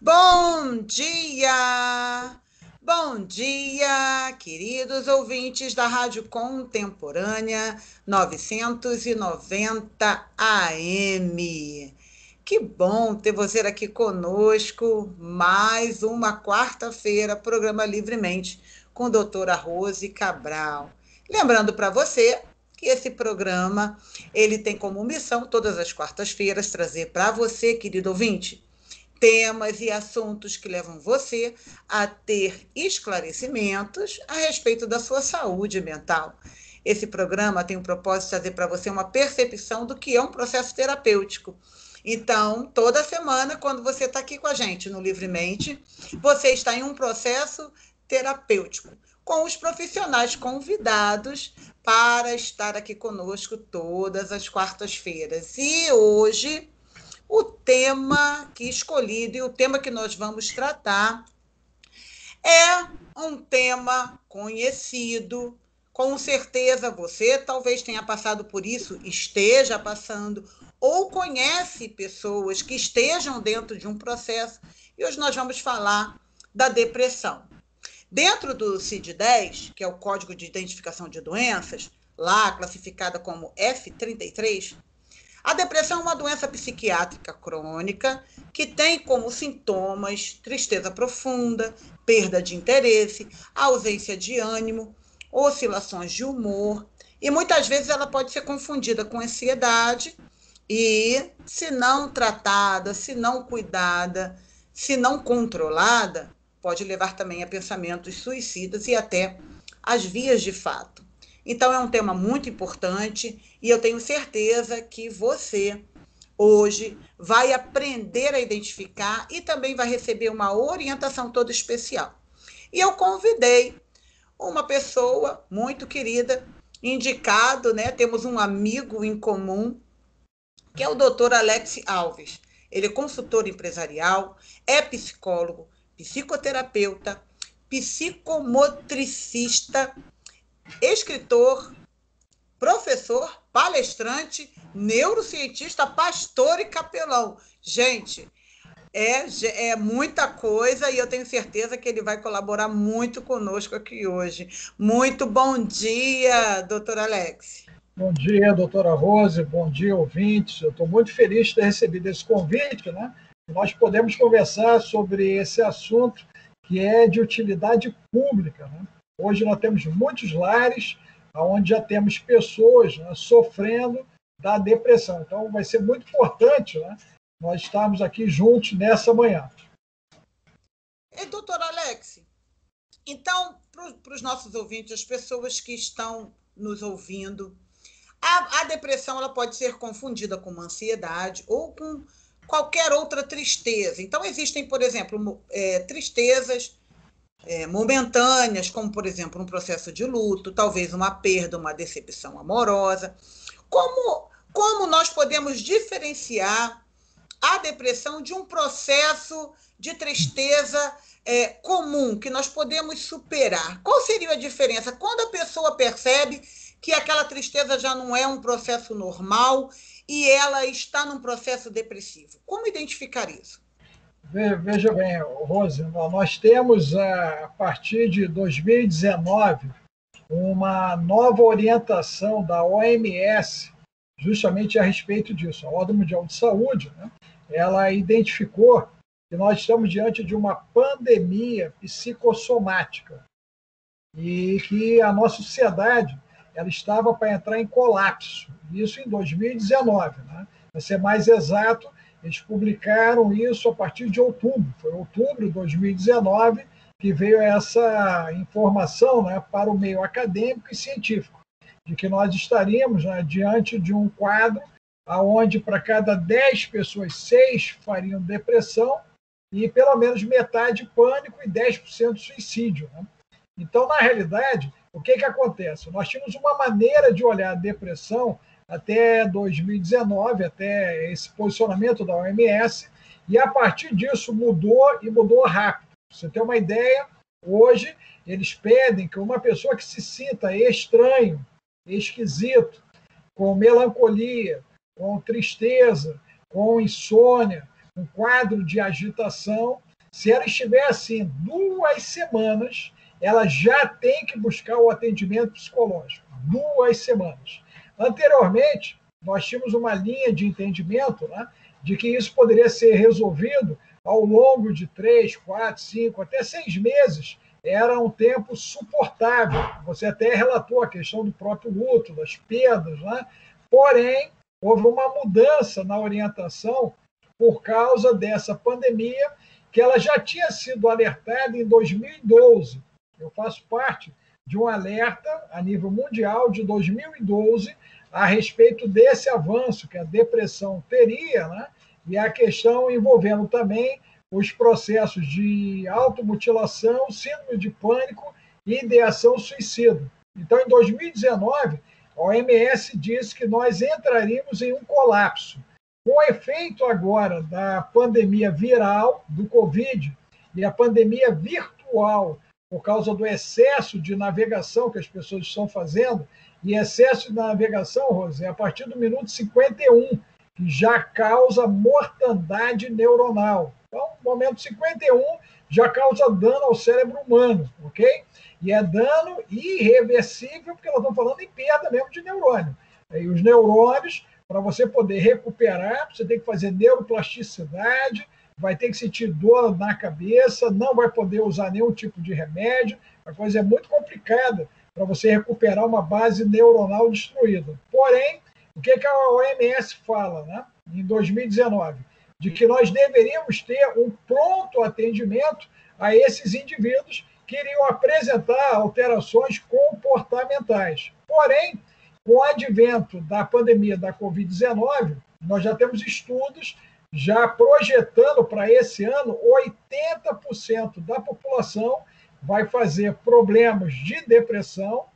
Bom dia! Bom dia, queridos ouvintes da Rádio Contemporânea 990 AM. Que bom ter você aqui conosco, mais uma quarta-feira, programa Livremente, com a doutora Rose Cabral. Lembrando para você que esse programa, ele tem como missão, todas as quartas-feiras, trazer para você, querido ouvinte, temas e assuntos que levam você a ter esclarecimentos a respeito da sua saúde mental. Esse programa tem o propósito de trazer para você uma percepção do que é um processo terapêutico. Então, toda semana, quando você está aqui com a gente no Livremente, você está em um processo terapêutico, com os profissionais convidados para estar aqui conosco todas as quartas-feiras. E hoje o tema que escolhido e o tema que nós vamos tratar é um tema conhecido. Com certeza você talvez tenha passado por isso, esteja passando, ou conhece pessoas que estejam dentro de um processo. E hoje nós vamos falar da depressão. Dentro do CID-10, que é o Código de Identificação de Doenças, lá classificada como F33, a depressão é uma doença psiquiátrica crônica que tem como sintomas tristeza profunda, perda de interesse, ausência de ânimo, oscilações de humor, e muitas vezes ela pode ser confundida com ansiedade e, se não tratada, se não cuidada, se não controlada, pode levar também a pensamentos suicidas e até às vias de fato. Então, é um tema muito importante e eu tenho certeza que você, hoje, vai aprender a identificar e também vai receber uma orientação toda especial. E eu convidei uma pessoa muito querida, indicado, né? Temos um amigo em comum, que é o doutor Alex Alves. Ele é consultor empresarial, é psicólogo, psicoterapeuta, psicomotricista, escritor, professor, palestrante, neurocientista, pastor e capelão. Gente, é muita coisa e eu tenho certeza que ele vai colaborar muito conosco aqui hoje. Muito bom dia, doutor Alex. Bom dia, doutora Rose, bom dia, ouvintes. Eu estou muito feliz de ter recebido esse convite, né? Nós podemos conversar sobre esse assunto que é de utilidade pública, né? Hoje nós temos muitos lares onde já temos pessoas, né, sofrendo da depressão. Então vai ser muito importante, né, nós estarmos aqui juntos nessa manhã. E doutor Alex, então, para os nossos ouvintes, as pessoas que estão nos ouvindo, a depressão ela pode ser confundida com uma ansiedade ou com qualquer outra tristeza. Então, existem, por exemplo, tristezas momentâneas, como, por exemplo, um processo de luto, talvez uma perda, uma decepção amorosa. Como nós podemos diferenciar a depressão de um processo de tristeza comum, que nós podemos superar? Qual seria a diferença? Quando a pessoa percebe que aquela tristeza já não é um processo normal e ela está num processo depressivo. Como identificar isso? Veja bem, Rose, nós temos, a partir de 2019, uma nova orientação da OMS, justamente a respeito disso. A Ordem Mundial de Saúde, né, ela identificou que nós estamos diante de uma pandemia psicossomática e que a nossa sociedade ela estava para entrar em colapso. Isso em 2019. Né? Para ser mais exato, eles publicaram isso a partir de outubro. Foi outubro de 2019 que veio essa informação, né, para o meio acadêmico e científico, de que nós estaríamos, né, diante de um quadro onde para cada 10 pessoas, 6 fariam depressão e pelo menos metade pânico e 10% suicídio. Né? Então, na realidade, o que acontece? Nós tínhamos uma maneira de olhar a depressão até 2019, até esse posicionamento da OMS, e a partir disso mudou e mudou rápido. Pra você ter uma ideia, hoje eles pedem que uma pessoa que se sinta estranho, esquisito, com melancolia, com tristeza, com insônia, um quadro de agitação, Se ela estiver assim 2 semanas, ela já tem que buscar o atendimento psicológico. 2 semanas. Anteriormente, nós tínhamos uma linha de entendimento, né, de que isso poderia ser resolvido ao longo de 3, 4, 5, até 6 meses. Era um tempo suportável. Você até relatou a questão do próprio luto, das perdas, né? Porém, houve uma mudança na orientação por causa dessa pandemia, que ela já tinha sido alertada em 2012. Eu faço parte de um alerta a nível mundial de 2012 a respeito desse avanço que a depressão teria, né? E a questão envolvendo também os processos de automutilação, síndrome de pânico e ideação suicida. Então, em 2019, a OMS disse que nós entraríamos em um colapso. Com o efeito agora da pandemia viral, do Covid, e a pandemia virtual, por causa do excesso de navegação que as pessoas estão fazendo, e excesso de navegação, Rose, a partir do minuto 51, que já causa mortandade neuronal. Então, no momento 51, já causa dano ao cérebro humano, ok? E é dano irreversível, porque nós estamos falando em perda mesmo de neurônio. E os neurônios, para você poder recuperar, você tem que fazer neuroplasticidade, vai ter que sentir dor na cabeça, não vai poder usar nenhum tipo de remédio, a coisa é muito complicada para você recuperar uma base neuronal destruída. Porém, o que a OMS fala, né, em 2019? De que nós deveríamos ter um pronto atendimento a esses indivíduos que iriam apresentar alterações comportamentais. Porém, com o advento da pandemia da Covid-19, nós já temos estudos já projetando para esse ano 80% da população vai fazer problemas de depressão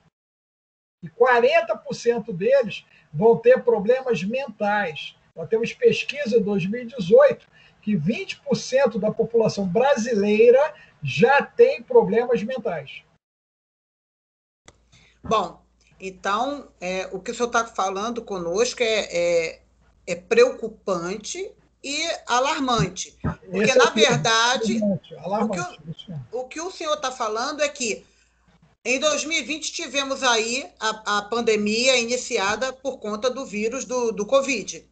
e 40% deles vão ter problemas mentais. Nós temos pesquisa em 2018 que 20% da população brasileira já tem problemas mentais. Bom, então, o que o senhor está falando conosco é preocupante e alarmante. Porque, Esse é na verdade, alarmante. O que o senhor está falando é que em 2020 tivemos aí a pandemia iniciada por conta do vírus do Covid.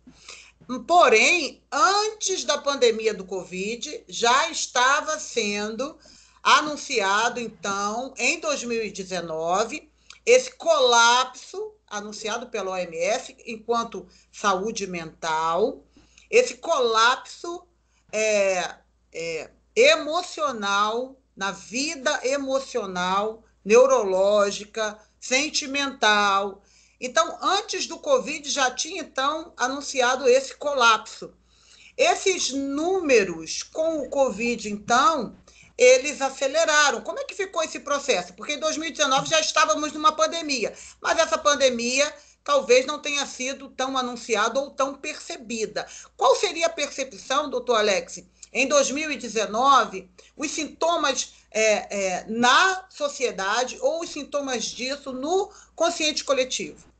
Porém, antes da pandemia do Covid, já estava sendo anunciado, então, em 2019, esse colapso anunciado pela OMS enquanto saúde mental, esse colapso emocional, na vida emocional, neurológica, sentimental. Então, antes do Covid, já tinha, então, anunciado esse colapso. Esses números com o Covid, então, eles aceleraram. Como é que ficou esse processo? Porque em 2019 já estávamos numa pandemia, mas essa pandemia talvez não tenha sido tão anunciada ou tão percebida. Qual seria a percepção, doutor Alex, em 2019, os sintomas na sociedade ou os sintomas disso no consciente coletivo?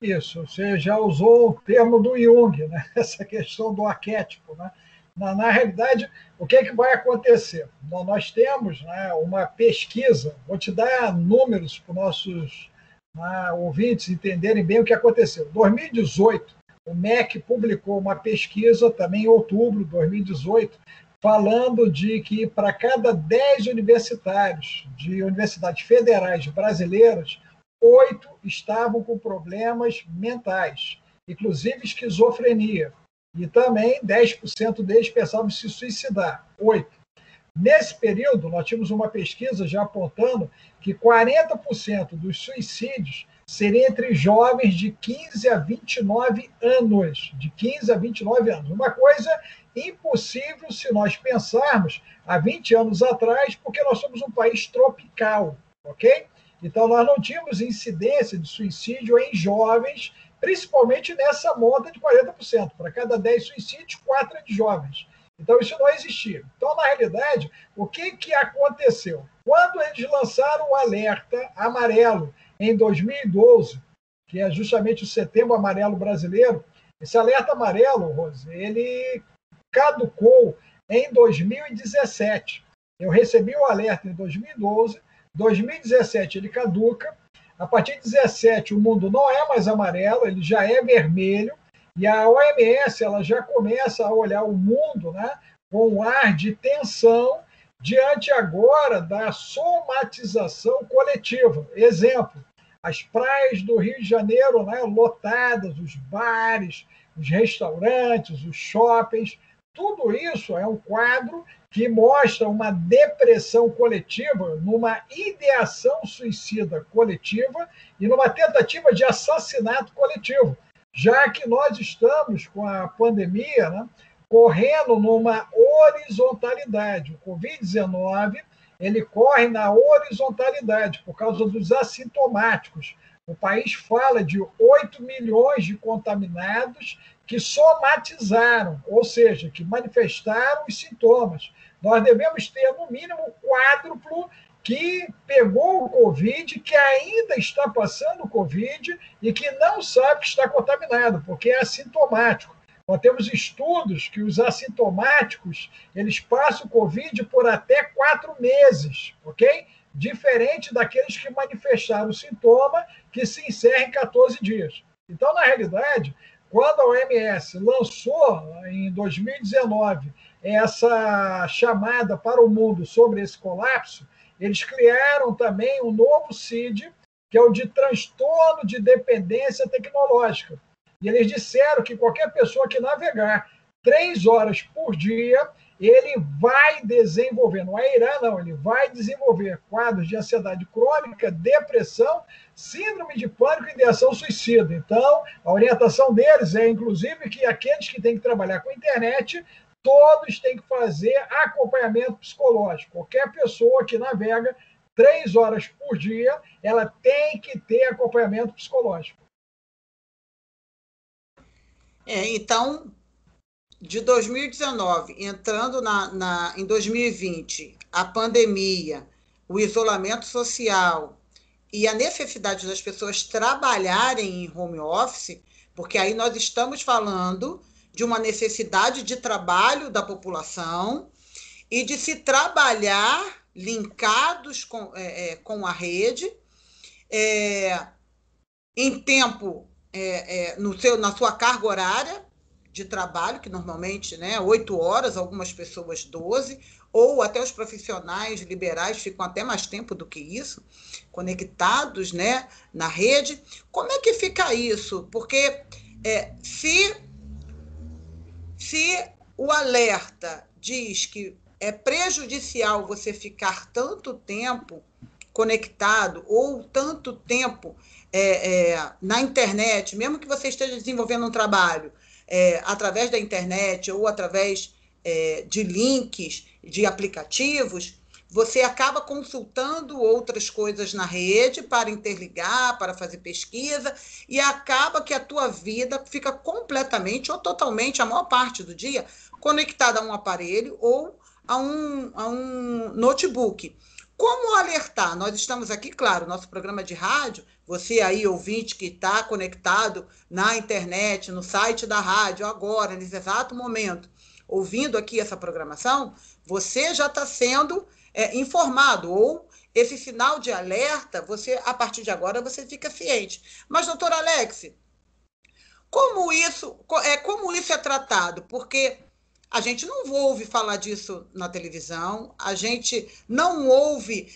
Isso, você já usou o termo do Jung, né? Essa questão do arquétipo. Né? Na realidade, o que, que vai acontecer? Nós temos, né, uma pesquisa, vou te dar números para os nossos, né, ouvintes entenderem bem o que aconteceu. Em 2018, o MEC publicou uma pesquisa, também em outubro de 2018, falando de que para cada 10 universitários de universidades federais brasileiras, 8 estavam com problemas mentais, inclusive esquizofrenia. E também 10% deles pensavam em se suicidar. 8. Nesse período, nós tínhamos uma pesquisa já apontando que 40% dos suicídios seriam entre jovens de 15 a 29 anos. De 15 a 29 anos. Uma coisa impossível se nós pensarmos há 20 anos atrás, porque nós somos um país tropical, ok? Então, nós não tínhamos incidência de suicídio em jovens, principalmente nessa moda de 40%. Para cada 10 suicídios, 4 é de jovens. Então, isso não existia. Então, na realidade, o que, que aconteceu? Quando eles lançaram o alerta amarelo em 2012, que é justamente o Setembro Amarelo brasileiro, esse alerta amarelo, Rose, ele caducou em 2017. Eu recebi o alerta em 2012, 2017 ele caduca, a partir de 2017 o mundo não é mais amarelo, ele já é vermelho, e a OMS ela já começa a olhar o mundo, né, com um ar de tensão, diante agora da somatização coletiva. Exemplo, as praias do Rio de Janeiro, né, lotadas, os bares, os restaurantes, os shoppings, tudo isso é um quadro que mostra uma depressão coletiva, numa ideação suicida coletiva e numa tentativa de assassinato coletivo, já que nós estamos com a pandemia, né, correndo numa horizontalidade. O Covid-19 ele corre na horizontalidade por causa dos assintomáticos. O país fala de 8 milhões de contaminados que somatizaram, ou seja, que manifestaram os sintomas. Nós devemos ter, no mínimo, um quádruplo que pegou o Covid, que ainda está passando o Covid e que não sabe que está contaminado, porque é assintomático. Nós temos estudos que os assintomáticos, eles passam o Covid por até 4 meses, ok? Diferente daqueles que manifestaram o sintoma, que se encerra em 14 dias. Então, na realidade, quando a OMS lançou, em 2019, essa chamada para o mundo sobre esse colapso, eles criaram também um novo CID, que é o de transtorno de dependência tecnológica. E eles disseram que qualquer pessoa que navegar 3 horas por dia, ele vai desenvolver, não é irá, não, ele vai desenvolver quadros de ansiedade crônica, depressão, síndrome de pânico e ideação suicida. Então, a orientação deles é, inclusive, que aqueles que têm que trabalhar com internet, todos têm que fazer acompanhamento psicológico. Qualquer pessoa que navega 3 horas por dia, ela tem que ter acompanhamento psicológico. Então, de 2019, entrando em 2020, a pandemia, o isolamento social e a necessidade das pessoas trabalharem em home office, porque aí nós estamos falando de uma necessidade de trabalho da população e de se trabalhar linkados com a rede, em tempo, na sua carga horária de trabalho, que normalmente, né, 8 horas, algumas pessoas 12, ou até os profissionais liberais ficam até mais tempo do que isso, conectados, né, na rede. Como é que fica isso? Porque se o alerta diz que é prejudicial você ficar tanto tempo conectado ou tanto tempo na internet, mesmo que você esteja desenvolvendo um trabalho através da internet ou através de links, de aplicativos, você acaba consultando outras coisas na rede para interligar, para fazer pesquisa, e acaba que a tua vida fica completamente ou totalmente, a maior parte do dia, conectada a um aparelho ou a um notebook. Como alertar? Nós estamos aqui, claro, nosso programa de rádio, você aí, ouvinte, que está conectado na internet, no site da rádio, agora, nesse exato momento, ouvindo aqui essa programação, você já está sendo informado, ou esse sinal de alerta, você, a partir de agora, você fica ciente. Mas, doutor Alex, como isso é tratado? Porque a gente não ouve falar disso na televisão, a gente não ouve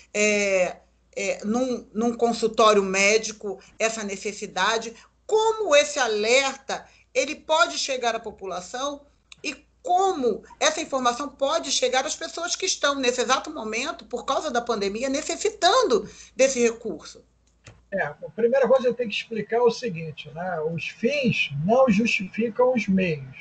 num consultório médico essa necessidade. Como esse alerta ele pode chegar à população e como essa informação pode chegar às pessoas que estão, nesse exato momento, por causa da pandemia, necessitando desse recurso? A primeira coisa que eu tenho que explicar é o seguinte, né? Os fins não justificam os meios.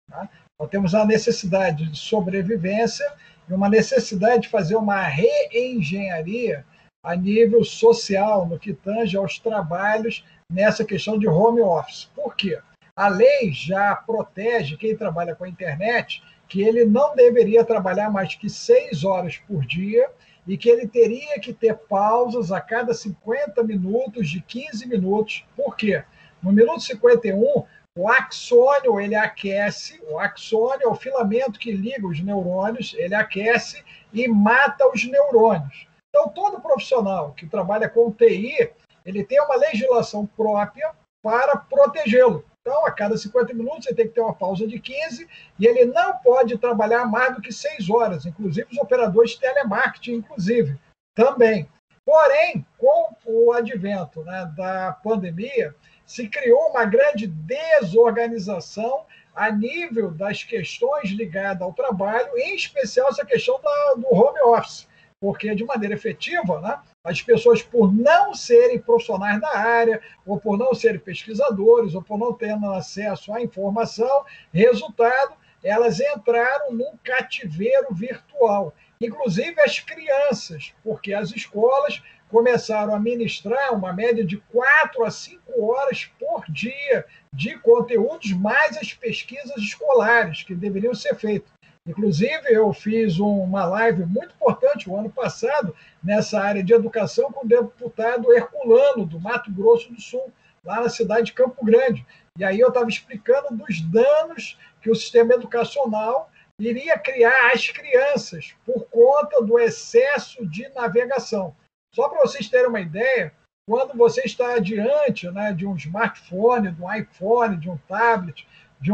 Tá? Nós temos uma necessidade de sobrevivência e uma necessidade de fazer uma reengenharia a nível social, no que tange aos trabalhos nessa questão de home office. Por quê? A lei já protege quem trabalha com a internet que ele não deveria trabalhar mais que 6 horas por dia e que ele teria que ter pausas a cada 50 minutos de 15 minutos. Por quê? No minuto 51, O axônio, ele aquece, o axônio é o filamento que liga os neurônios, ele aquece e mata os neurônios. Então, todo profissional que trabalha com TI, ele tem uma legislação própria para protegê-lo. Então, a cada 50 minutos, você tem que ter uma pausa de 15 e ele não pode trabalhar mais do que 6 horas, inclusive os operadores de telemarketing, inclusive, também. Porém, com o advento, né, da pandemia, se criou uma grande desorganização a nível das questões ligadas ao trabalho, em especial essa questão do home office, porque, de maneira efetiva, né, as pessoas, por não serem profissionais da área, ou por não serem pesquisadores, ou por não terem acesso à informação, resultado, elas entraram num cativeiro virtual. Inclusive as crianças, porque as escolas começaram a ministrar uma média de 4 a 5 horas por dia de conteúdos, mais as pesquisas escolares que deveriam ser feitas. Inclusive, eu fiz uma live muito importante o ano passado nessa área de educação com o deputado Herculano, do Mato Grosso do Sul, lá na cidade de Campo Grande. E aí eu estava explicando dos danos que o sistema educacional iria criar às crianças por conta do excesso de navegação. Só para vocês terem uma ideia, quando você está diante, né, de um smartphone, de um iPhone, de um tablet, de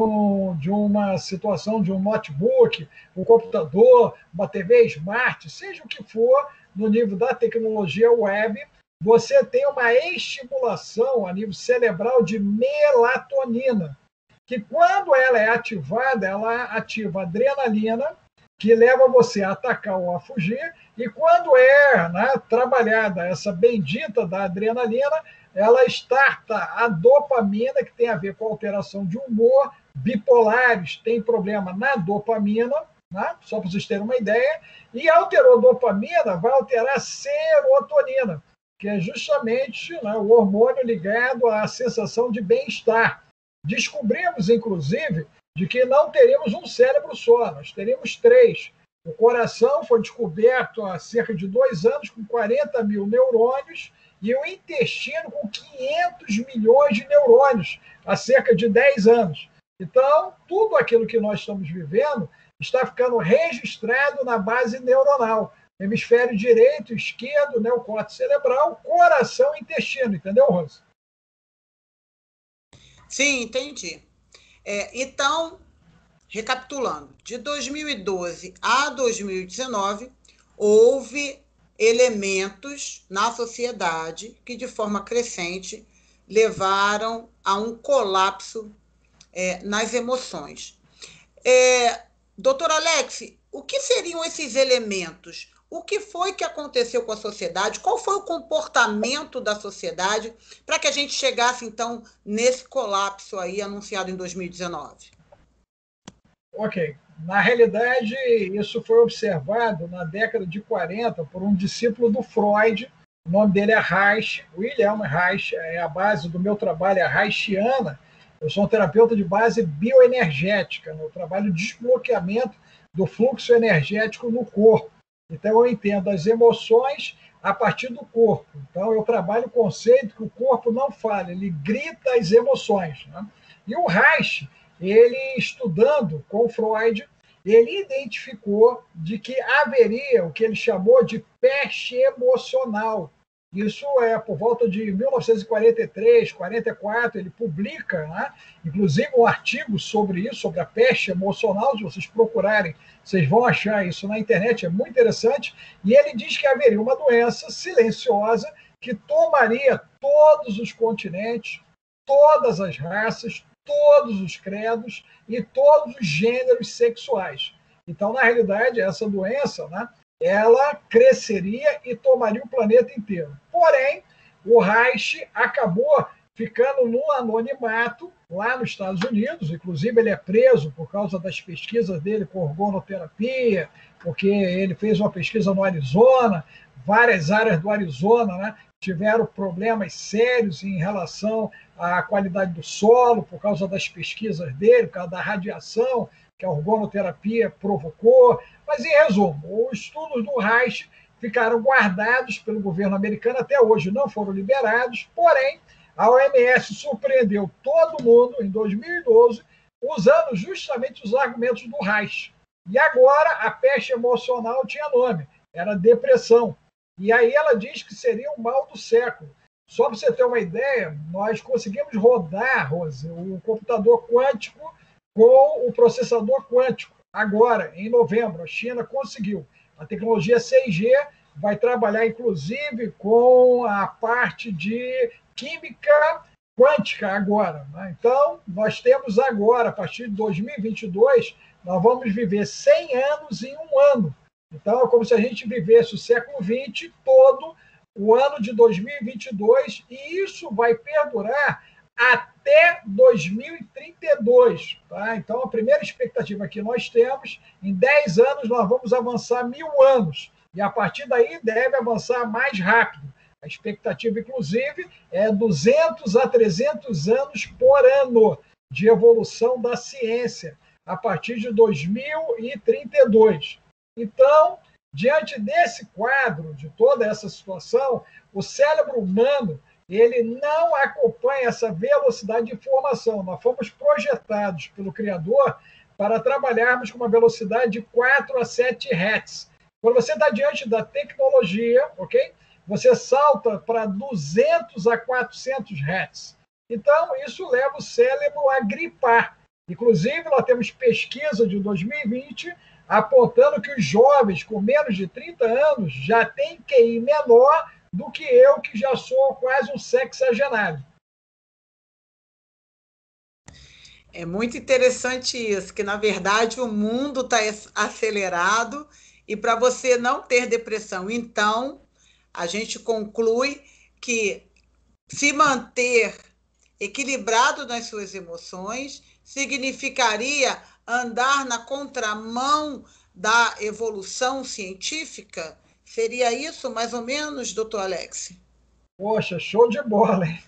uma situação de um notebook, um computador, uma TV smart, seja o que for, no nível da tecnologia web, você tem uma estimulação a nível cerebral de melatonina, que quando ela é ativada, ela ativa adrenalina, que leva você a atacar ou a fugir, e quando é, né, trabalhada essa bendita da adrenalina, ela starta a dopamina, que tem a ver com a alteração de humor. Bipolares têm problema na dopamina, né, só para vocês terem uma ideia, e alterou dopamina, vai alterar serotonina, que é justamente, né, o hormônio ligado à sensação de bem-estar. Descobrimos, inclusive, de que não teríamos um cérebro só, nós teríamos 3. O coração foi descoberto há cerca de 2 anos com 40 mil neurônios e o intestino com 500 milhões de neurônios há cerca de 10 anos. Então, tudo aquilo que nós estamos vivendo está ficando registrado na base neuronal. Hemisfério direito, esquerdo, neocórtex cerebral, coração e intestino. Entendeu, Rosa? Sim, entendi. Então, recapitulando, de 2012 a 2019, houve elementos na sociedade que, de forma crescente, levaram a um colapso nas emoções. Doutor Alex, o que seriam esses elementos? O que foi que aconteceu com a sociedade? Qual foi o comportamento da sociedade para que a gente chegasse, então, nesse colapso aí anunciado em 2019? Ok. Na realidade, isso foi observado na década de 40 por um discípulo do Freud. O nome dele é Reich, Wilhelm Reich, é a base do meu trabalho, é a Reichiana. Eu sou um terapeuta de base bioenergética, no trabalho de desbloqueamento do fluxo energético no corpo. Então, eu entendo as emoções a partir do corpo. Então, eu trabalho o conceito que o corpo não fala, ele grita as emoções, né? E o Reich, ele estudando com Freud, ele identificou de que haveria o que ele chamou de peste emocional. Isso é por volta de 1943, 44, ele publica, né, inclusive um artigo sobre isso, sobre a peste emocional. Se vocês procurarem, vocês vão achar isso na internet, é muito interessante. E ele diz que haveria uma doença silenciosa que tomaria todos os continentes, todas as raças, todos os credos e todos os gêneros sexuais. Então, na realidade, essa doença, né, ela cresceria e tomaria o planeta inteiro. Porém, o Reich acabou ficando no anonimato lá nos Estados Unidos. Inclusive, ele é preso por causa das pesquisas dele com organoterapia, porque ele fez uma pesquisa no Arizona. Várias áreas do Arizona, né, tiveram problemas sérios em relação à qualidade do solo por causa das pesquisas dele, por causa da radiação que a organoterapia provocou. Mas, em resumo, os estudos do Reich ficaram guardados pelo governo americano, até hoje não foram liberados, porém, A OMS surpreendeu todo mundo em 2012, usando justamente os argumentos do Reich. E agora a peste emocional tinha nome, era depressão. E aí ela diz que seria o mal do século. Só para você ter uma ideia, nós conseguimos rodar, Rose, o computador quântico com o processador quântico. Agora, em novembro, a China conseguiu. A tecnologia 6G vai trabalhar, inclusive, com a parte de química quântica agora. Né? Então, nós temos agora, a partir de 2022, nós vamos viver 100 anos em um ano. Então, é como se a gente vivesse o século XX todo, o ano de 2022, e isso vai perdurar até 2032. Tá? Então, a primeira expectativa que nós temos, em 10 anos nós vamos avançar 1000 anos, e a partir daí deve avançar mais rápido. A expectativa, inclusive, é 200 a 300 anos por ano de evolução da ciência, a partir de 2032. Então, diante desse quadro, de toda essa situação, o cérebro humano ele não acompanha essa velocidade de informação. Nós fomos projetados pelo Criador para trabalharmos com uma velocidade de 4 a 7 Hz. Quando você está diante da tecnologia, ok? Você salta para 200 a 400 Hz. Então, isso leva o cérebro a gripar. Inclusive, nós temos pesquisa de 2020 apontando que os jovens com menos de 30 anos já têm QI menor do que eu, que já sou quase um sexagenário. É muito interessante isso, que na verdade o mundo está acelerado e para você não ter depressão, então a gente conclui que se manter equilibrado nas suas emoções significaria andar na contramão da evolução científica? Seria isso, mais ou menos, doutor Alex? Poxa, show de bola, hein?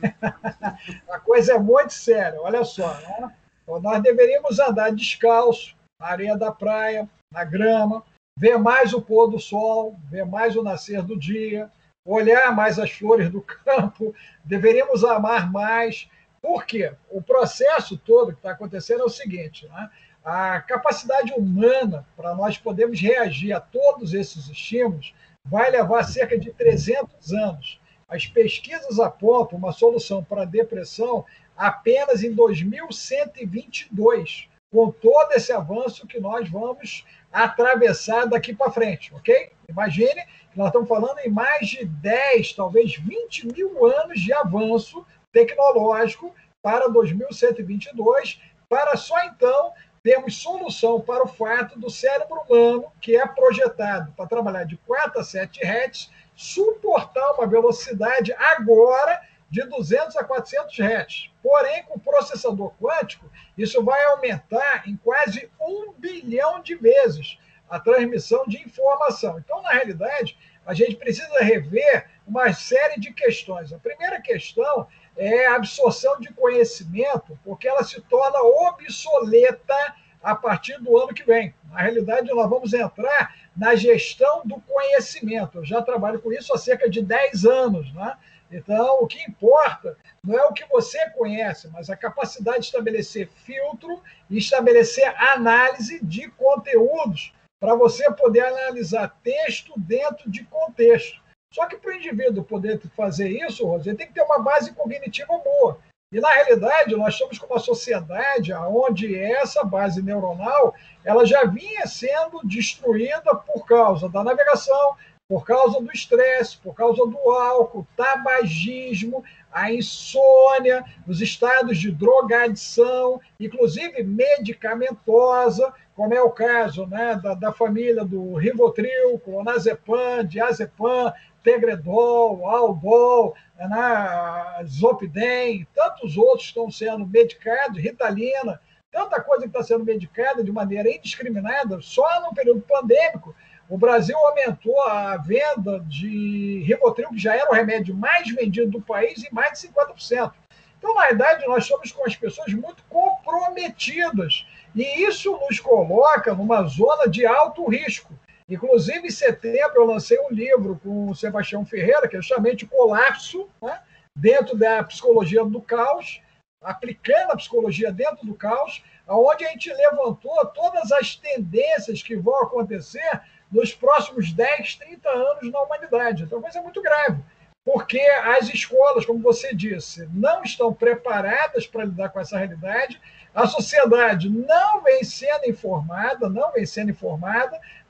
A coisa é muito séria, olha só. Né? Nós deveríamos andar descalço, na areia da praia, na grama, ver mais o pôr do sol, ver mais o nascer do dia, olhar mais as flores do campo, deveríamos amar mais. Por quê? O processo todo que está acontecendo é o seguinte, né? A capacidade humana para nós podermos reagir a todos esses estímulos vai levar cerca de 300 anos. As pesquisas apontam uma solução para a depressão apenas em 2122, com todo esse avanço que nós vamos atravessar daqui para frente, ok? Imagine que nós estamos falando em mais de 10, talvez 20 mil anos de avanço tecnológico para 2122, para só então termos solução para o fato do cérebro humano, que é projetado para trabalhar de 4 a 7 Hz, suportar uma velocidade agora de 200 a 400 Hz. Porém, com o processador quântico, isso vai aumentar em quase 1 bilhão de vezes a transmissão de informação. Então, na realidade, a gente precisa rever uma série de questões. A primeira questão é a absorção de conhecimento, porque ela se torna obsoleta a partir do ano que vem. Na realidade, nós vamos entrar na gestão do conhecimento. Eu já trabalho com isso há cerca de 10 anos, né? Então, o que importa não é o que você conhece, mas a capacidade de estabelecer filtro e estabelecer análise de conteúdos para você poder analisar texto dentro de contexto. Só que para o indivíduo poder fazer isso, Rose, ele tem que ter uma base cognitiva boa. E, na realidade, nós estamos com uma sociedade onde essa base neuronal ela já vinha sendo destruída por causa da navegação, por causa do estresse, por causa do álcool, tabagismo, a insônia, os estados de drogadição, inclusive medicamentosa, como é o caso, né, da família do Rivotril, clonazepam, diazepam, Tegredol, Aldol, né, Zolpidem, tantos outros estão sendo medicados, Ritalina, tanta coisa que está sendo medicada de maneira indiscriminada. Só no período pandêmico, o Brasil aumentou a venda de Rivotril, que já era o remédio mais vendido do país, em mais de 50%. Então, na verdade, nós somos com as pessoas muito comprometidas. E isso nos coloca numa zona de alto risco. Inclusive, em setembro, eu lancei um livro com o Sebastião Ferreira, que é justamente o Colapso, né? dentro da psicologia do caos, aplicando a psicologia dentro do caos, onde a gente levantou todas as tendências que vão acontecer nos próximos 10, 30 anos na humanidade. Então, coisa muito grave, porque as escolas, como você disse, não estão preparadas para lidar com essa realidade, a sociedade não vem sendo informada,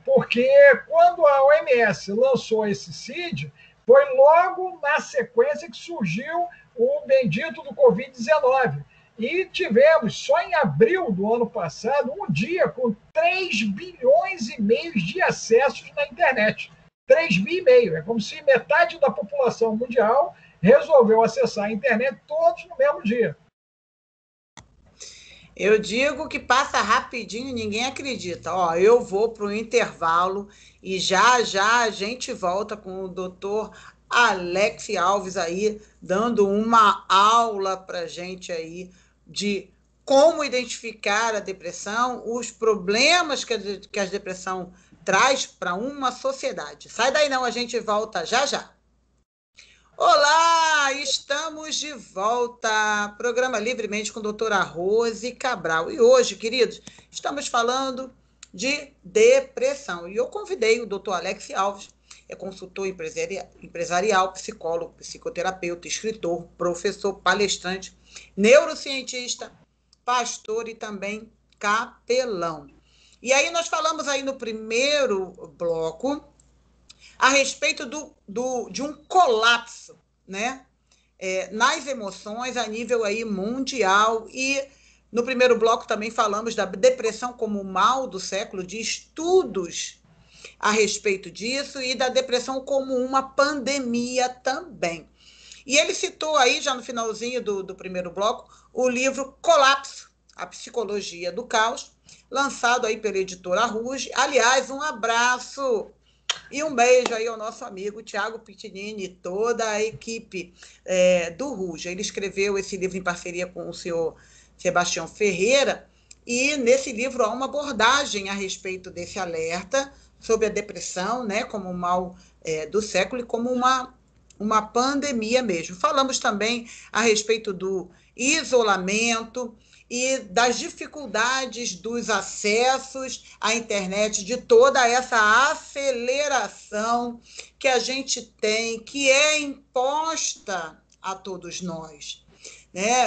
porque quando a OMS lançou esse CID, foi logo na sequência que surgiu o bendito do Covid-19. E tivemos, só em abril do ano passado, um dia com 3,5 bilhões de acessos na internet. 3,5 bilhões. É como se metade da população mundial resolveu acessar a internet todos no mesmo dia. Eu digo que passa rapidinho, ninguém acredita. Ó, eu vou para o intervalo e já a gente volta com o doutor Alex Alves aí, dando uma aula para gente aí de como identificar a depressão, os problemas que a depressão traz para uma sociedade. Sai daí não, a gente volta já. Olá, estamos de volta. Programa Livremente com a doutora Rose Cabral. E hoje, queridos, estamos falando de depressão. E eu convidei o doutor Alex Alves, é consultor empresarial, psicólogo, psicoterapeuta, escritor, professor, palestrante, neurocientista, pastor e também capelão. E aí nós falamos aí no primeiro bloco a respeito de um colapso, né? Nas emoções a nível aí mundial. E no primeiro bloco também falamos da depressão como o mal do século, de estudos a respeito disso, e da depressão como uma pandemia também. E ele citou aí, já no finalzinho do primeiro bloco, o livro Colapso, a Psicologia do Caos, lançado aí pela editora Ruge. Aliás, um abraço e um beijo aí ao nosso amigo Tiago Pitinini e toda a equipe do Ruge. Ele escreveu esse livro em parceria com o senhor Sebastião Ferreira, e nesse livro há uma abordagem a respeito desse alerta sobre a depressão, né, como o mal do século e como uma pandemia mesmo. Falamos também a respeito do isolamento e das dificuldades dos acessos à internet, de toda essa aceleração que a gente tem, que é imposta a todos nós.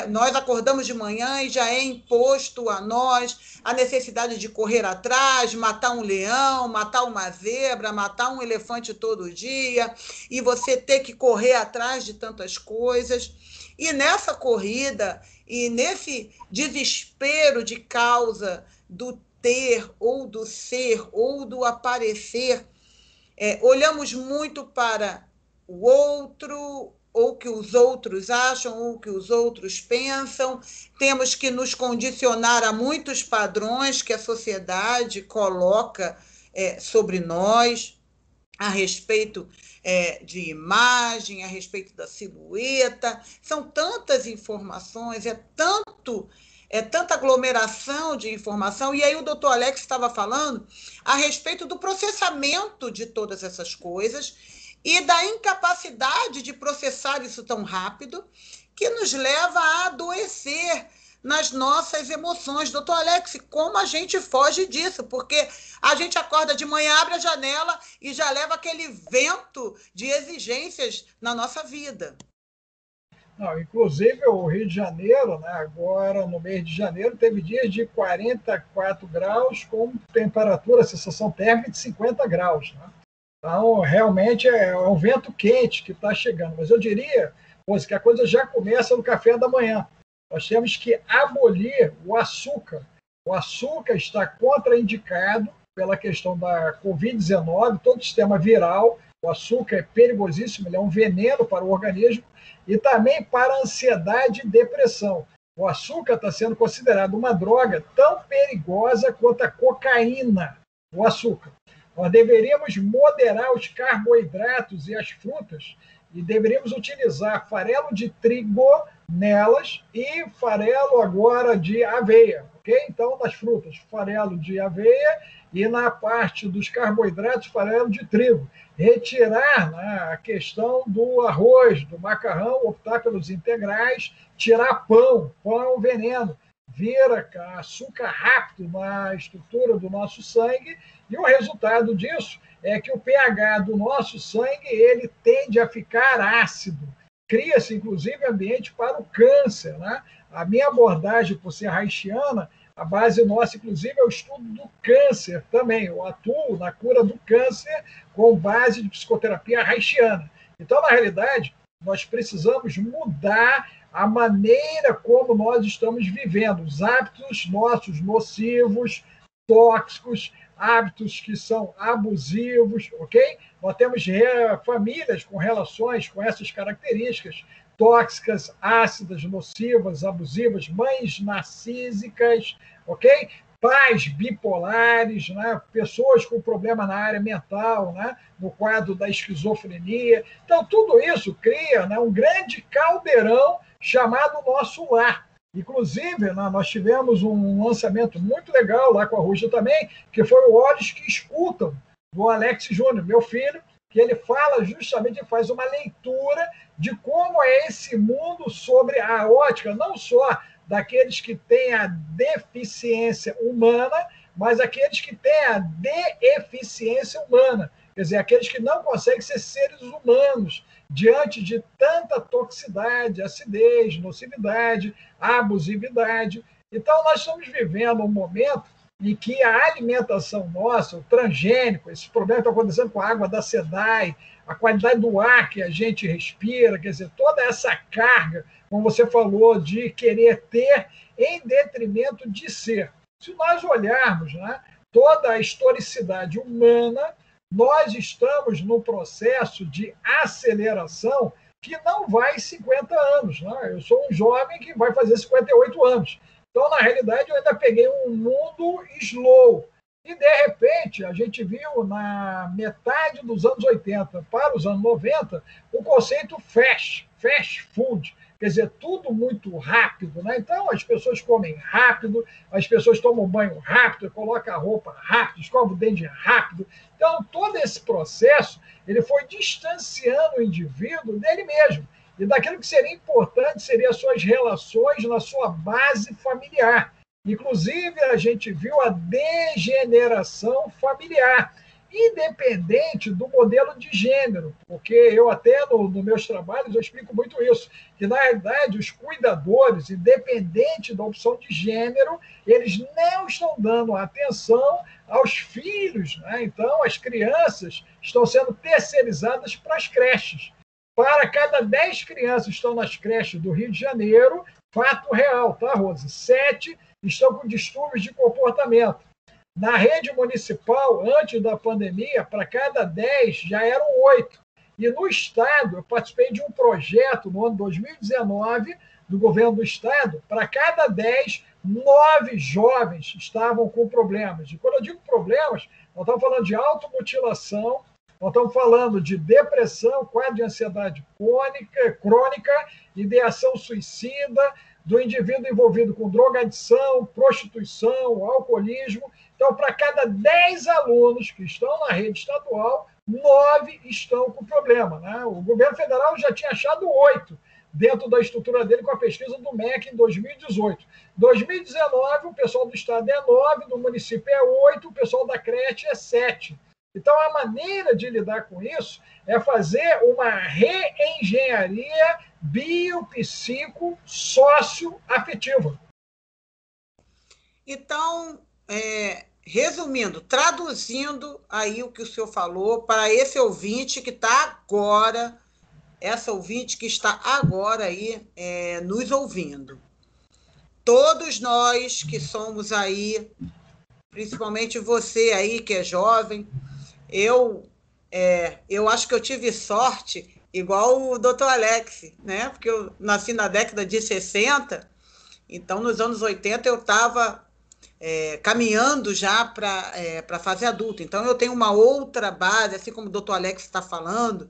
Nós acordamos de manhã e já é imposto a nós a necessidade de correr atrás, matar um leão, matar uma zebra, matar um elefante todo dia, e você ter que correr atrás de tantas coisas. E nessa corrida e nesse desespero de causa do ter ou do ser ou do aparecer, olhamos muito para o outro, ou que os outros acham, ou que os outros pensam. Temos que nos condicionar a muitos padrões que a sociedade coloca sobre nós, a respeito de imagem, a respeito da silhueta. São tantas informações, tanta aglomeração de informação. E aí o doutor Alex estava falando a respeito do processamento de todas essas coisas e da incapacidade de processar isso tão rápido, que nos leva a adoecer nas nossas emoções. Doutor Alex, como a gente foge disso? Porque a gente acorda de manhã, abre a janela e já leva aquele vento de exigências na nossa vida. Não, inclusive o Rio de Janeiro, né, agora no mês de janeiro, teve dias de 44 graus com temperatura, sensação térmica de 50 graus. Né? Então, realmente é um vento quente que está chegando. Mas eu diria, que a coisa já começa no café da manhã. Nós temos que abolir o açúcar. O açúcar está contraindicado pela questão da Covid-19, todo o sistema viral. O açúcar é perigosíssimo, ele é um veneno para o organismo e também para a ansiedade e depressão. O açúcar está sendo considerado uma droga tão perigosa quanto a cocaína, o açúcar. Nós deveríamos moderar os carboidratos e as frutas e deveríamos utilizar farelo de trigo nelas e farelo agora de aveia, ok? Então, nas frutas, farelo de aveia e na parte dos carboidratos, farelo de trigo. Retirar, né, a questão do arroz, do macarrão, optar pelos integrais, tirar pão, pão é um veneno, vira açúcar rápido na estrutura do nosso sangue, e o resultado disso é que o pH do nosso sangue ele tende a ficar ácido. Cria-se, inclusive, ambiente para o câncer, né? A minha abordagem, por ser haitiana, a base nossa, inclusive, é o estudo do câncer também. Eu atuo na cura do câncer com base de psicoterapia haitiana. Então, na realidade, nós precisamos mudar a maneira como nós estamos vivendo, os hábitos nossos nocivos, tóxicos, hábitos que são abusivos, ok? Nós temos famílias com relações com essas características, tóxicas, ácidas, nocivas, abusivas, mães narcísicas, ok? Pais bipolares, né? Pessoas com problema na área mental, né? No quadro da esquizofrenia. Então, tudo isso cria, né, um grande caldeirão chamado nosso lar. Inclusive, nós tivemos um lançamento muito legal lá com a Rússia também, que foi o Olhos que Escutam, do Alex Júnior, meu filho, que ele fala justamente, faz uma leitura de como é esse mundo sobre a ótica, não só daqueles que têm a deficiência humana, mas aqueles que têm a deeficiência humana, quer dizer, aqueles que não conseguem ser seres humanos diante de tanta toxicidade, acidez, nocividade, abusividade. Então, nós estamos vivendo um momento em que a alimentação nossa, o transgênico, esse problema está acontecendo com a água da SEDAI, a qualidade do ar que a gente respira, quer dizer, toda essa carga, como você falou, de querer ter em detrimento de ser. Se nós olharmos, né, toda a historicidade humana, nós estamos no processo de aceleração que não vai 50 anos. Né? Eu sou um jovem que vai fazer 58 anos. Então, na realidade, eu ainda peguei um mundo slow. E, de repente, a gente viu na metade dos anos 80 para os anos 90 o conceito fast food. Quer dizer, tudo muito rápido, né? Então, as pessoas comem rápido, as pessoas tomam banho rápido, colocam a roupa rápido, escovam o dente rápido. Então, todo esse processo, ele foi distanciando o indivíduo dele mesmo. E daquilo que seria importante seriam as suas relações na sua base familiar. Inclusive, a gente viu a degeneração familiar, independente do modelo de gênero, porque eu até nos meus trabalhos eu explico muito isso, que na realidade os cuidadores, independente da opção de gênero, eles não estão dando atenção aos filhos, né? Então as crianças estão sendo terceirizadas para as creches. Para cada 10 crianças que estão nas creches do Rio de Janeiro, fato real, tá, Rose? 7 estão com distúrbios de comportamento. Na rede municipal, antes da pandemia, para cada 10 já eram 8. E no Estado, eu participei de um projeto no ano 2019 do governo do Estado, para cada 10, 9 jovens estavam com problemas. E quando eu digo problemas, nós estamos falando de automutilação, nós estamos falando de depressão, quadro de ansiedade crônica, ideação suicida, do indivíduo envolvido com drogadição, prostituição, alcoolismo. Então, para cada 10 alunos que estão na rede estadual, 9 estão com problema. Né? O governo federal já tinha achado 8 dentro da estrutura dele com a pesquisa do MEC em 2018. 2019, o pessoal do estado é 9, do município é 8, o pessoal da creche é 7. Então, a maneira de lidar com isso é fazer uma reengenharia biopsico-socioafetiva. Então, resumindo, traduzindo aí o que o senhor falou para esse ouvinte que está agora, essa ouvinte que está agora aí nos ouvindo. Todos nós que somos aí, principalmente você aí que é jovem, eu acho que eu tive sorte, igual o doutor Alex, né? Porque eu nasci na década de 60, então nos anos 80 eu estava caminhando já para a fase adulta. Então eu tenho uma outra base, assim como o doutor Alex está falando,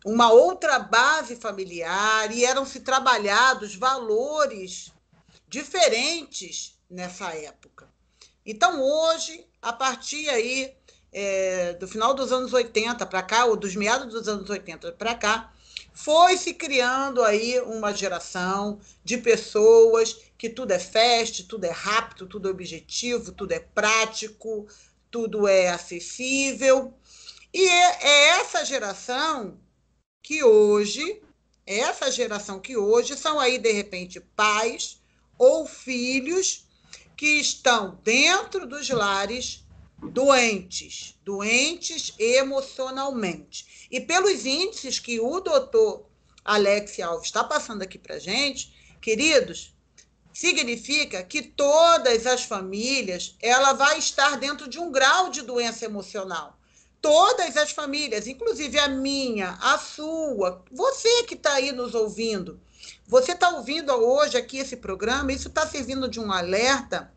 uma outra base familiar, e eram-se trabalhados valores diferentes nessa época. Então, hoje, a partir aí do final dos anos 80 para cá, ou dos meados dos anos 80 para cá, foi se criando aí uma geração de pessoas que tudo é fast, tudo é rápido, tudo é objetivo, tudo é prático, tudo é acessível. E é essa geração que hoje, são aí, de repente, pais ou filhos que estão dentro dos lares doentes emocionalmente. E pelos índices que o doutor Alex Alves está passando aqui para a gente, queridos, significa que todas as famílias, ela vai estar dentro de um grau de doença emocional. Todas as famílias, inclusive a minha, a sua, você que está aí nos ouvindo, você está ouvindo hoje aqui esse programa, isso está servindo de um alerta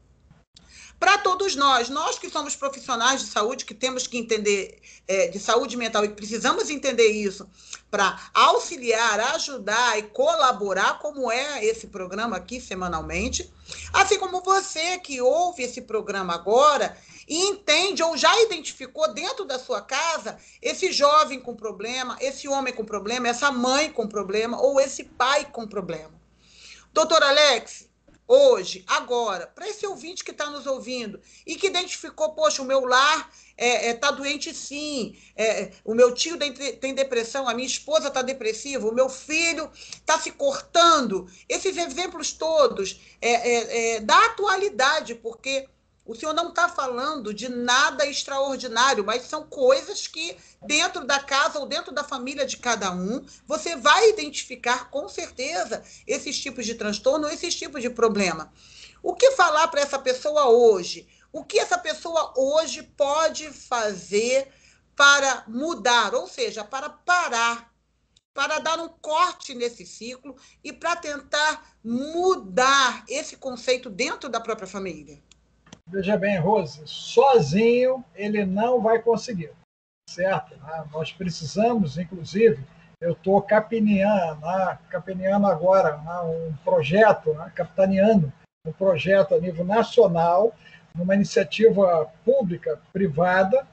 para todos nós que somos profissionais de saúde, que temos que entender de saúde mental e precisamos entender isso para auxiliar, ajudar e colaborar, como é esse programa aqui semanalmente, assim como você que ouve esse programa agora e entende ou já identificou dentro da sua casa esse jovem com problema, esse homem com problema, essa mãe com problema ou esse pai com problema. Doutor Alex, hoje, agora, para esse ouvinte que está nos ouvindo e que identificou, poxa, o meu lar está doente sim, o meu tio tem depressão, a minha esposa está depressiva, o meu filho está se cortando, esses exemplos todos da atualidade, porque o senhor não está falando de nada extraordinário, mas são coisas que, dentro da casa ou dentro da família de cada um, você vai identificar, com certeza, esses tipos de transtorno, esses tipos de problema. O que falar para essa pessoa hoje? O que essa pessoa hoje pode fazer para mudar, ou seja, para parar, para dar um corte nesse ciclo e para tentar mudar esse conceito dentro da própria família? Veja bem, Rose, sozinho ele não vai conseguir, certo? Nós precisamos, inclusive, eu estou capitaneando agora um projeto, capitaneando um projeto a nível nacional, numa iniciativa pública-privada,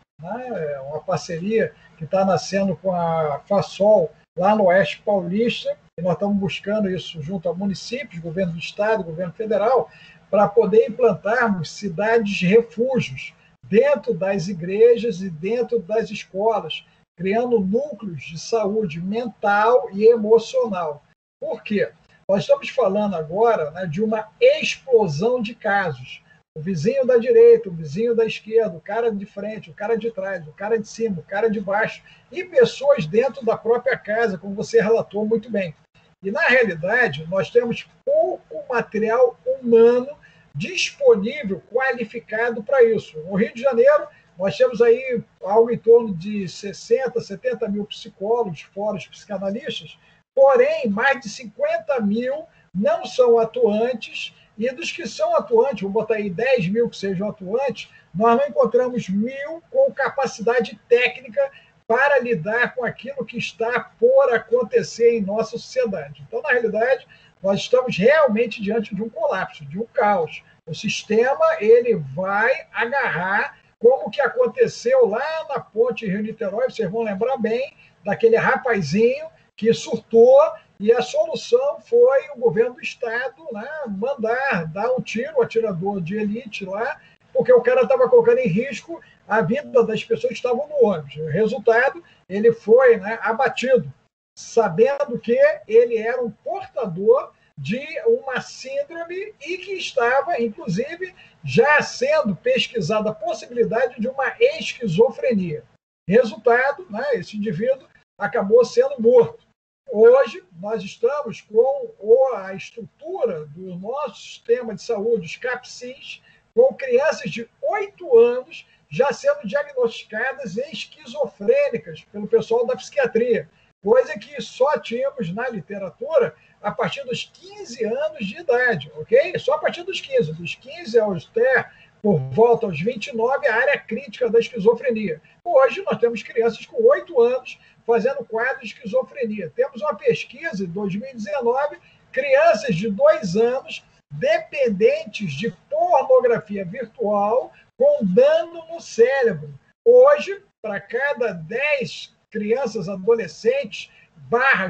uma parceria que está nascendo com a FASOL, lá no Oeste Paulista, e nós estamos buscando isso junto a municípios, governo do estado, governo federal, para poder implantarmos cidades refúgios dentro das igrejas e dentro das escolas, criando núcleos de saúde mental e emocional. Por quê? Nós estamos falando agora de uma explosão de casos. O vizinho da direita, o vizinho da esquerda, o cara de frente, o cara de trás, o cara de cima, o cara de baixo, e pessoas dentro da própria casa, como você relatou muito bem. E, na realidade, nós temos pouco material humano disponível, qualificado para isso. No Rio de Janeiro, nós temos aí algo em torno de 60, 70 mil psicólogos, fora os psicanalistas, porém, mais de 50 mil não são atuantes, e dos que são atuantes, vou botar aí 10 mil que sejam atuantes, nós não encontramos 1.000 com capacidade técnica para lidar com aquilo que está por acontecer em nossa sociedade. Então, na realidade, nós estamos realmente diante de um colapso, de um caos. O sistema ele vai agarrar, como que aconteceu lá na ponte Rio-Niterói, vocês vão lembrar bem, daquele rapazinho que surtou, e a solução foi o governo do estado mandar dar um tiro, o atirador de elite lá, porque o cara estava colocando em risco a vida das pessoas que estavam no ônibus. O resultado, ele foi abatido, sabendo que ele era um portador de uma síndrome e que estava, inclusive, já sendo pesquisada a possibilidade de uma esquizofrenia. Resultado, esse indivíduo acabou sendo morto. Hoje, nós estamos com a estrutura do nosso sistema de saúde, os CAPCIS, com crianças de 8 anos já sendo diagnosticadas esquizofrênicas pelo pessoal da psiquiatria, coisa que só tínhamos na literatura a partir dos 15 anos de idade, ok? Só a partir dos 15 aos até por volta aos 29, a área crítica da esquizofrenia. Hoje, nós temos crianças com 8 anos fazendo quadro de esquizofrenia. Temos uma pesquisa em 2019, crianças de 2 anos dependentes de pornografia virtual com dano no cérebro. Hoje, para cada 10 crianças, adolescentes,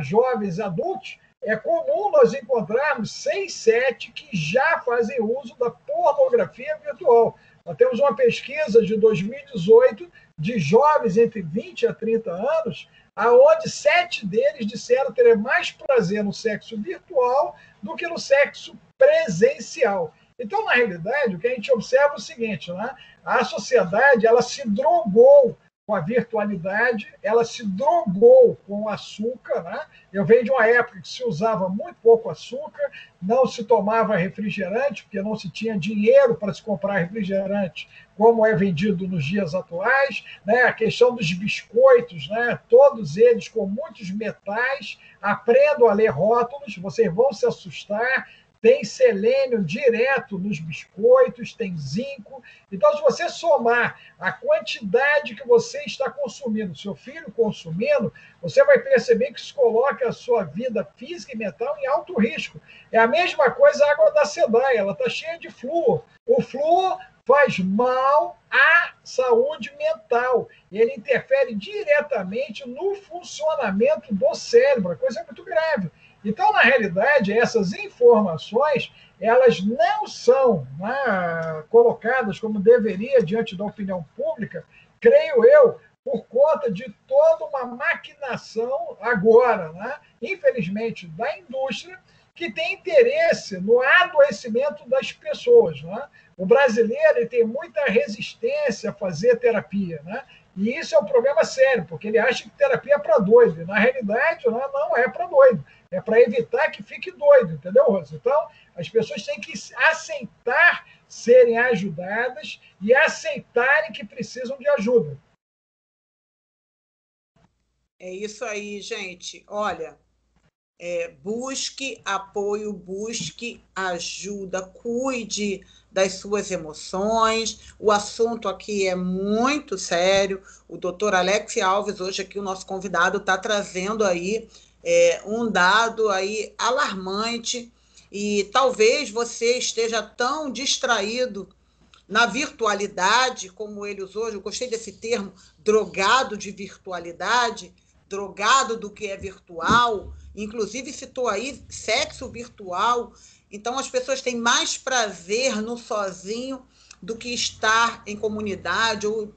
jovens adultos, é comum nós encontrarmos 6, 7 que já fazem uso da pornografia virtual. Nós temos uma pesquisa de 2018 de jovens entre 20 a 30 anos, aonde 7 deles disseram ter mais prazer no sexo virtual do que no sexo presencial. Então, na realidade, o que a gente observa é o seguinte, né? A sociedade ela se drogou com a virtualidade, ela se drogou com o açúcar. Né? Eu venho de uma época que se usava muito pouco açúcar, não se tomava refrigerante, porque não se tinha dinheiro para se comprar refrigerante, como é vendido nos dias atuais. Né? A questão dos biscoitos, né? Todos eles com muitos metais. Aprendam a ler rótulos, vocês vão se assustar. Tem selênio direto nos biscoitos, tem zinco. Então, se você somar a quantidade que você está consumindo, seu filho consumindo, você vai perceber que isso coloca a sua vida física e mental em alto risco. É a mesma coisa a água da Sedai, ela está cheia de flúor. O flúor faz mal à saúde mental. Ele interfere diretamente no funcionamento do cérebro. A coisa é muito grave. Então, na realidade, essas informações elas não são, né, colocadas como deveria diante da opinião pública, creio eu, por conta de toda uma maquinação agora, né, infelizmente, da indústria, que tem interesse no adoecimento das pessoas. Né? O brasileiro ele tem muita resistência a fazer terapia, né? E isso é um problema sério, porque ele acha que terapia é para doido. E, na realidade, não é para doido. É para evitar que fique doido, entendeu, Rosa? Então, as pessoas têm que aceitar serem ajudadas e aceitarem que precisam de ajuda. É isso aí, gente. Olha, busque apoio, busque ajuda, cuide das suas emoções. O assunto aqui é muito sério. O doutor Alex Alves, hoje aqui o nosso convidado, está trazendo aí um dado aí alarmante, e talvez você esteja tão distraído na virtualidade, como ele usou, eu gostei desse termo, drogado de virtualidade, drogado do que é virtual, inclusive citou aí sexo virtual. Então as pessoas têm mais prazer no sozinho do que estar em comunidade, ou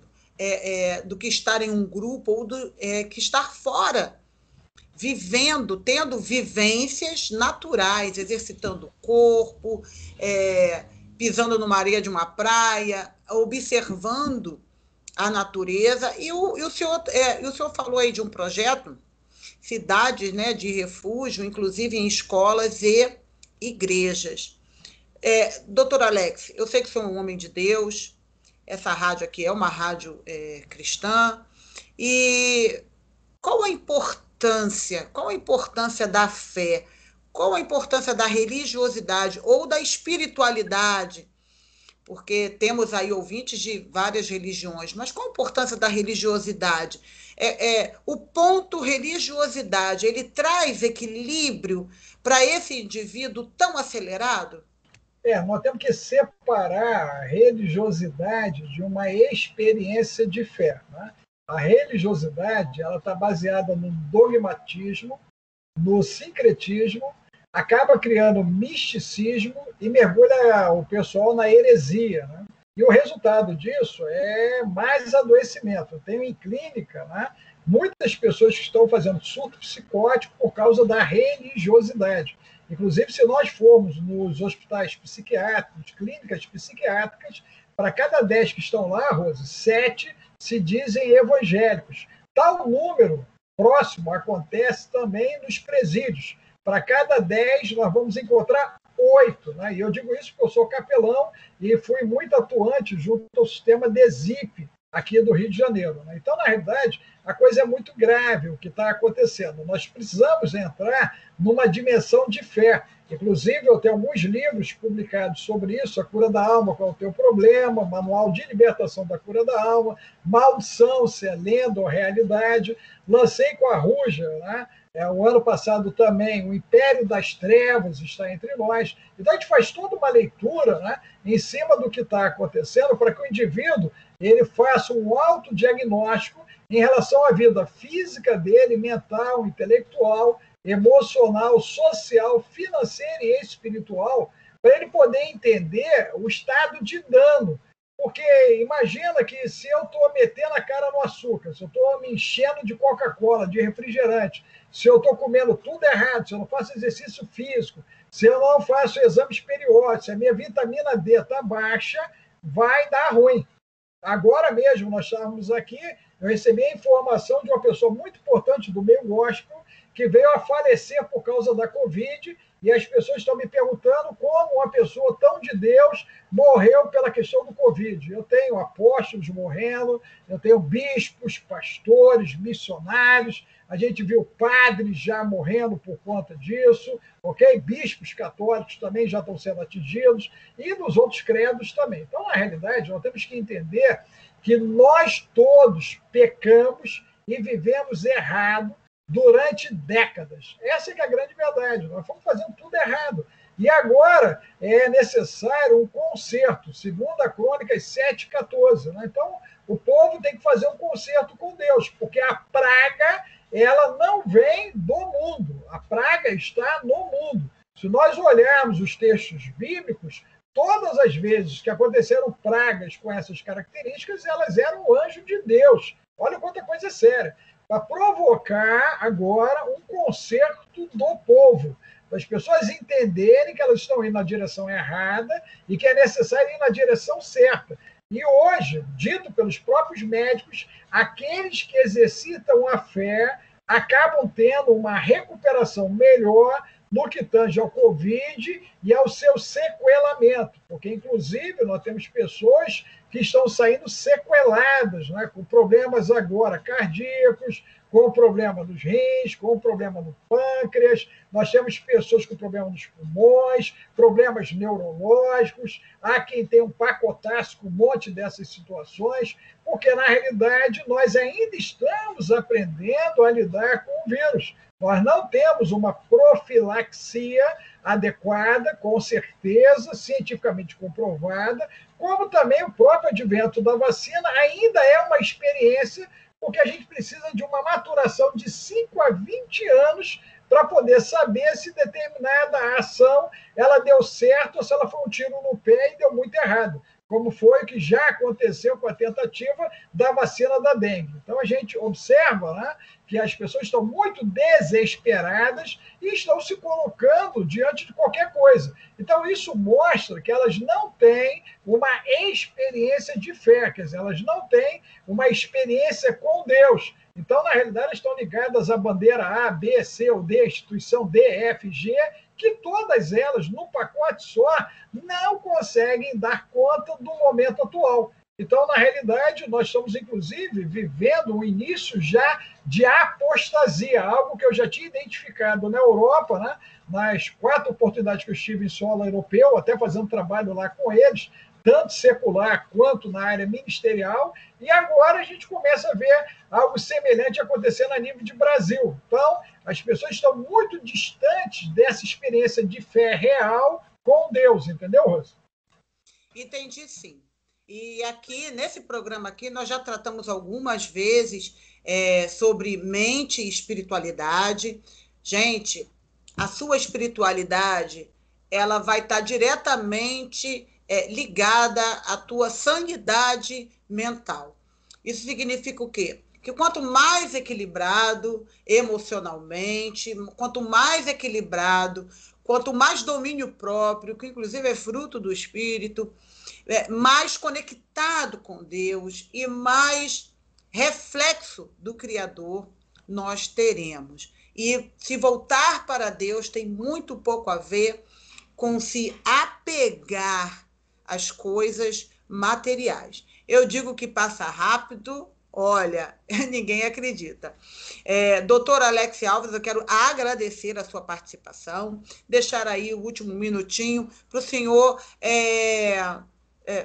do que estar em um grupo, ou que estar fora, vivendo, tendo vivências naturais, exercitando o corpo, pisando numa areia de uma praia, observando a natureza. E o senhor falou aí de um projeto, cidades, né, de refúgio, inclusive em escolas e igrejas. Doutor Alex, eu sei que o senhor é um homem de Deus, essa rádio aqui é uma rádio cristã, e qual a importância da fé? Qual a importância da religiosidade ou da espiritualidade? Porque temos aí ouvintes de várias religiões, mas qual a importância da religiosidade? O ponto religiosidade, ele traz equilíbrio para esse indivíduo tão acelerado? Nós temos que separar a religiosidade de uma experiência de fé. Né? A religiosidade ela está baseada no dogmatismo, no sincretismo, acaba criando misticismo e mergulha o pessoal na heresia. Né? E o resultado disso é mais adoecimento. Eu tenho em clínica, né, muitas pessoas que estão fazendo surto psicótico por causa da religiosidade. Inclusive, se nós formos nos hospitais psiquiátricos, clínicas psiquiátricas, para cada 10 que estão lá, Rose, 7 se dizem evangélicos. Tal número próximo acontece também nos presídios. Para cada 10, nós vamos encontrar 8. Né? E eu digo isso porque eu sou capelão e fui muito atuante junto ao sistema DESIP aqui do Rio de Janeiro. Né? Então, na realidade, a coisa é muito grave o que está acontecendo. Nós precisamos entrar numa dimensão de fé. Inclusive, eu tenho alguns livros publicados sobre isso, A Cura da Alma, Qual é o Teu Problema, Manual de Libertação da Cura da Alma, Maldição, Se é Lenda ou Realidade. Lancei com a Ruja, né? O ano passado também, o Império das Trevas está entre nós. Então, a gente faz toda uma leitura, né, em cima do que está acontecendo para que o indivíduo ele faça um autodiagnóstico em relação à vida física dele, mental, intelectual, emocional, social, financeira e espiritual, para ele poder entender o estado de dano. Porque imagina que se eu estou metendo a cara no açúcar, se eu estou me enchendo de Coca-Cola, de refrigerante, se eu estou comendo tudo errado, se eu não faço exercício físico, se eu não faço exames periódicos, se a minha vitamina D está baixa, vai dar ruim. Agora mesmo, nós estávamos aqui, eu recebi a informação de uma pessoa muito importante do meio gospel, que veio a falecer por causa da Covid, e as pessoas estão me perguntando como uma pessoa tão de Deus morreu pela questão do Covid. Eu tenho apóstolos morrendo, eu tenho bispos, pastores, missionários, a gente viu padres já morrendo por conta disso, ok? Bispos católicos também já estão sendo atingidos, e nos outros credos também. Então, na realidade, nós temos que entender que nós todos pecamos e vivemos errado durante décadas. Essa é a grande verdade. Nós fomos fazendo tudo errado. E agora é necessário um conserto, segundo a Crônicas 7,14. Né? Então, o povo tem que fazer um conserto com Deus, porque a praga ela não vem do mundo. A praga está no mundo. Se nós olharmos os textos bíblicos, todas as vezes que aconteceram pragas com essas características, elas eram o anjo de Deus. Olha quanta coisa séria. Para provocar agora um conserto do povo, para as pessoas entenderem que elas estão indo na direção errada e que é necessário ir na direção certa. E hoje, dito pelos próprios médicos, aqueles que exercitam a fé acabam tendo uma recuperação melhor no que tange ao Covid e ao seu sequelamento, porque, inclusive, nós temos pessoas que estão saindo sequeladas, né, com problemas agora cardíacos, com problema dos rins, com problema no pâncreas, nós temos pessoas com problema nos pulmões, problemas neurológicos, há quem tem um pacotaço com um monte dessas situações, porque, na realidade, nós ainda estamos aprendendo a lidar com o vírus. Nós não temos uma profilaxia adequada, com certeza, cientificamente comprovada, como também o próprio advento da vacina ainda é uma experiência, porque a gente precisa de uma maturação de 5 a 20 anos para poder saber se determinada ação ela deu certo ou se ela foi um tiro no pé e deu muito errado, como foi o que já aconteceu com a tentativa da vacina da dengue. Então, a gente observa, né, que as pessoas estão muito desesperadas e estão se colocando diante de qualquer coisa. Então, isso mostra que elas não têm uma experiência de fé, quer dizer, elas não têm uma experiência com Deus. Então, na realidade, elas estão ligadas à bandeira A, B, C ou D, instituição D, F, G, que todas elas, num pacote só, não conseguem dar conta do momento atual. Então, na realidade, nós estamos, inclusive, vivendo um início já de apostasia, algo que eu já tinha identificado na Europa, né? Nas 4 oportunidades que eu estive em solo europeu, até fazendo trabalho lá com eles, tanto secular quanto na área ministerial, e agora a gente começa a ver algo semelhante acontecendo a nível de Brasil. Então, as pessoas estão muito distantes dessa experiência de fé real com Deus, entendeu, Rosa? Entendi, sim. E aqui, nesse programa aqui, nós já tratamos algumas vezes sobre mente e espiritualidade. Gente, a sua espiritualidade, ela vai estar diretamente ligada à tua sanidade mental. Isso significa o quê? Que quanto mais equilibrado emocionalmente, quanto mais equilibrado, quanto mais domínio próprio, que inclusive é fruto do espírito, mais conectado com Deus e mais reflexo do Criador nós teremos. E se voltar para Deus tem muito pouco a ver com se apegar às coisas materiais. Eu digo que passa rápido, olha, ninguém acredita. Doutor Alex Alves, eu quero agradecer a sua participação, deixar aí o último minutinho para o senhor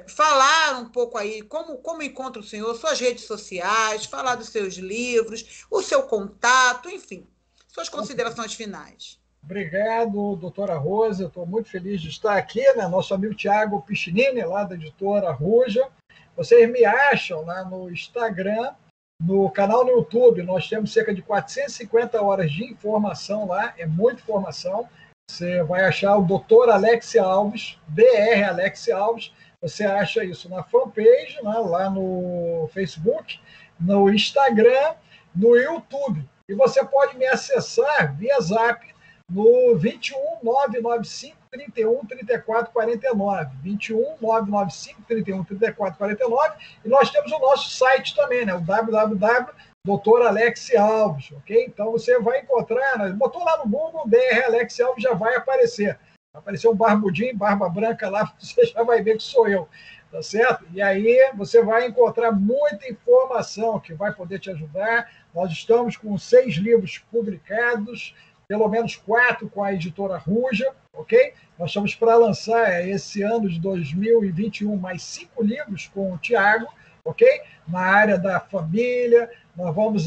falar um pouco aí como encontra o senhor, suas redes sociais, falar dos seus livros, o seu contato, enfim. Suas considerações finais. Obrigado, doutora Rosa. Estou muito feliz de estar aqui, né? Nosso amigo Tiago Piccinini, lá da editora Ruja. Vocês me acham lá no Instagram, no canal no YouTube. Nós temos cerca de 450 horas de informação lá, é muita informação. Você vai achar o Dr. Alex Alves, Dr. Alex Alves. Você acha isso na fanpage, né? Lá no Facebook, no Instagram, no YouTube. E você pode me acessar via Zap no 21 995 31 34 49. 21 995 31 34 49. E nós temos o nosso site também, né? O www.Dr. Alex Alves, ok? Então você vai encontrar, né? Botou lá no Google, Dr. Alex Alves, já vai aparecer. Vai aparecer um barbudinho, barba branca lá, você já vai ver que sou eu, tá certo? E aí você vai encontrar muita informação que vai poder te ajudar. Nós estamos com 6 livros publicados, pelo menos 4 com a editora Ruja, ok? Nós estamos para lançar esse ano de 2021 mais 5 livros com o Tiago, ok? Na área da família. Nós vamos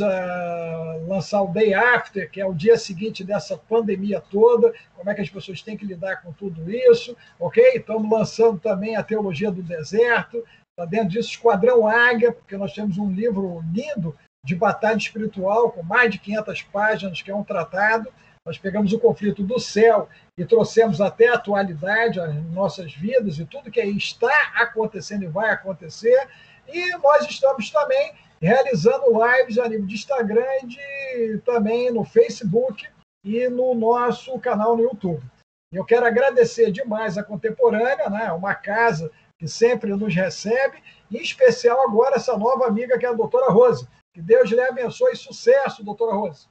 lançar o Day After, que é o dia seguinte dessa pandemia toda, como é que as pessoas têm que lidar com tudo isso, ok? Estamos lançando também a Teologia do Deserto, está dentro disso Esquadrão Águia, porque nós temos um livro lindo de batalha espiritual, com mais de 500 páginas, que é um tratado. Nós pegamos o conflito do céu e trouxemos até a atualidade, as nossas vidas e tudo que está acontecendo e vai acontecer. E nós estamos também realizando lives a nível de Instagram e também no Facebook e no nosso canal no YouTube. Eu quero agradecer demais a Contemporânea, né? Uma casa que sempre nos recebe, em especial agora essa nova amiga que é a doutora Rosa. Que Deus lhe abençoe e sucesso, doutora Rosa.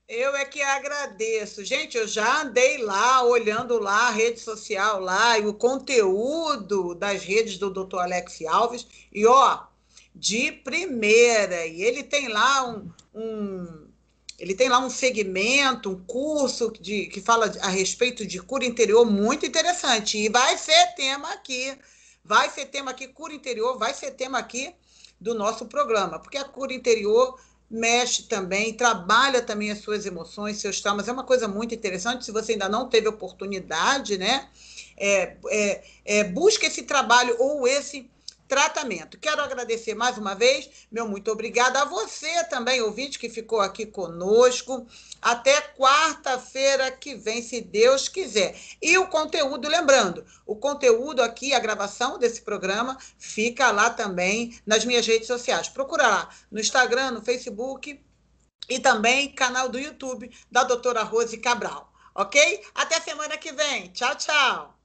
Eu é que agradeço. Gente, eu já andei lá, olhando lá a rede social lá e o conteúdo das redes do Dr. Alex Alves, e ó, de primeira. E ele tem lá ele tem lá um segmento, um curso que fala a respeito de cura interior muito interessante. E vai ser tema aqui. Vai ser tema aqui, cura interior, vai ser tema aqui do nosso programa, porque a cura interior mexe também, trabalha também as suas emoções, seus traumas, é uma coisa muito interessante. Se você ainda não teve oportunidade, né, busque esse trabalho ou esse tratamento. Quero agradecer mais uma vez, meu muito obrigada a você também, ouvinte, que ficou aqui conosco. Até quarta-feira que vem, se Deus quiser. E o conteúdo, lembrando, o conteúdo aqui, a gravação desse programa, fica lá também nas minhas redes sociais. Procura lá no Instagram, no Facebook e também canal do YouTube da doutora Rose Cabral. Ok? Até semana que vem. Tchau, tchau.